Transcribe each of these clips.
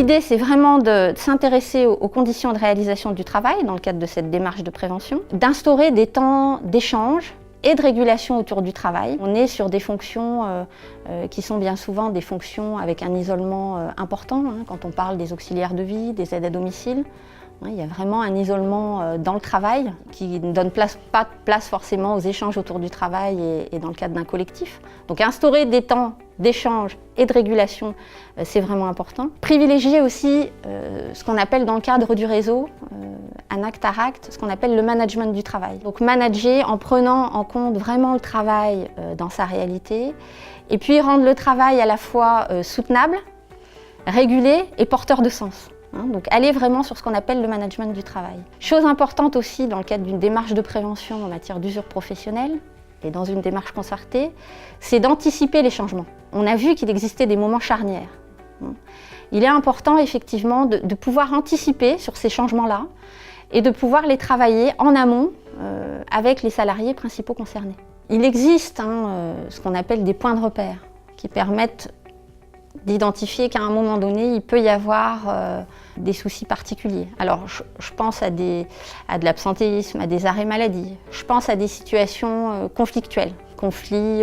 L'idée, c'est vraiment de s'intéresser aux conditions de réalisation du travail dans le cadre de cette démarche de prévention, d'instaurer des temps d'échange et de régulation autour du travail. On est sur des fonctions qui sont bien souvent des fonctions avec un isolement important, quand on parle des auxiliaires de vie, des aides à domicile. Il y a vraiment un isolement dans le travail qui ne donne pas de place forcément aux échanges autour du travail et dans le cadre d'un collectif. Donc instaurer des temps d'échange et de régulation, c'est vraiment important. Privilégier aussi ce qu'on appelle dans le cadre du réseau, un acte à acte, ce qu'on appelle le management du travail. Donc manager en prenant en compte vraiment le travail dans sa réalité et puis rendre le travail à la fois soutenable, régulé et porteur de sens. Donc aller vraiment sur ce qu'on appelle le management du travail. Chose importante aussi dans le cadre d'une démarche de prévention en matière d'usure professionnelle et dans une démarche concertée, c'est d'anticiper les changements. On a vu qu'il existait des moments charnières. Il est important effectivement de pouvoir anticiper sur ces changements-là et de pouvoir les travailler en amont avec les salariés principaux concernés. Il existe ce qu'on appelle des points de repère qui permettent d'identifier qu'à un moment donné, il peut y avoir des soucis particuliers. Alors, je pense à de l'absentéisme, à des arrêts maladie. Je pense à des situations conflictuelles. Conflit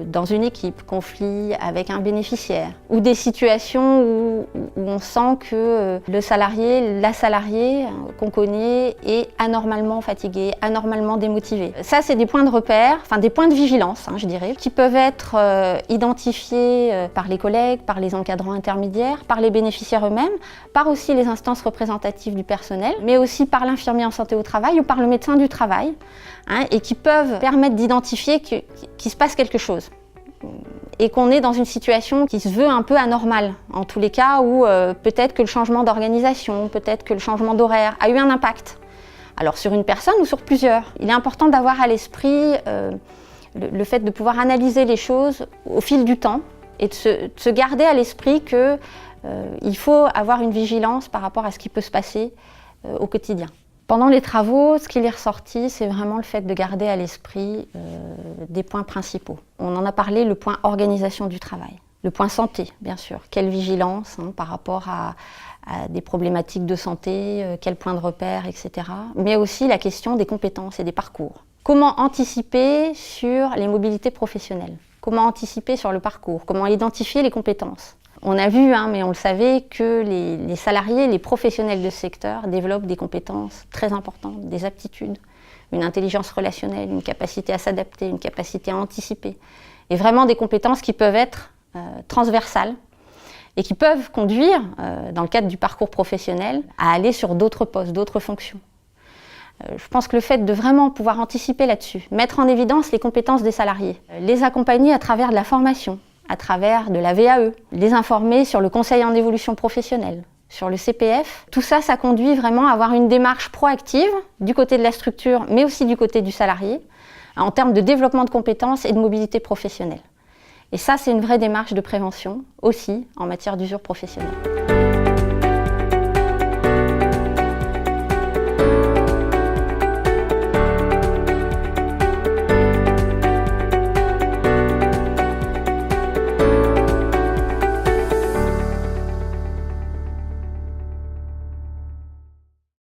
dans une équipe, conflit avec un bénéficiaire. Ou des situations où on sent que le salarié, la salariée qu'on connaît est anormalement fatigué, anormalement démotivé. Ça, c'est des points de repère, enfin des points de vigilance, je dirais, qui peuvent être identifiés par les collègues, par les encadrants intermédiaires, par les bénéficiaires eux-mêmes, par aussi les instances représentatives du personnel, mais aussi par l'infirmier en santé au travail ou par le médecin du travail, et qui peuvent permettre d'identifier qu'il se passe quelque chose et qu'on est dans une situation qui se veut un peu anormale, en tous les cas où peut-être que le changement d'organisation, peut-être que le changement d'horaire a eu un impact, alors sur une personne ou sur plusieurs. Il est important d'avoir à l'esprit le fait de pouvoir analyser les choses au fil du temps et de se garder à l'esprit qu'il faut avoir une vigilance par rapport à ce qui peut se passer au quotidien. Pendant les travaux, ce qui est ressorti, c'est vraiment le fait de garder à l'esprit des points principaux. On en a parlé, le point organisation du travail. Le point santé, bien sûr. Quelle vigilance par rapport à des problématiques de santé, quel point de repère, etc. Mais aussi la question des compétences et des parcours. Comment anticiper sur les mobilités professionnelles? Comment anticiper sur le parcours? Comment identifier les compétences? On a vu, mais on le savait, que les salariés, les professionnels de ce secteur développent des compétences très importantes, des aptitudes, une intelligence relationnelle, une capacité à s'adapter, une capacité à anticiper. Et vraiment des compétences qui peuvent être transversales et qui peuvent conduire, dans le cadre du parcours professionnel, à aller sur d'autres postes, d'autres fonctions. Je pense que le fait de vraiment pouvoir anticiper là-dessus, mettre en évidence les compétences des salariés, les accompagner à travers de la formation, à travers de la VAE, les informer sur le conseil en évolution professionnelle, sur le CPF. Tout ça, ça conduit vraiment à avoir une démarche proactive du côté de la structure, mais aussi du côté du salarié, en termes de développement de compétences et de mobilité professionnelle. Et ça, c'est une vraie démarche de prévention, aussi, en matière d'usure professionnelle.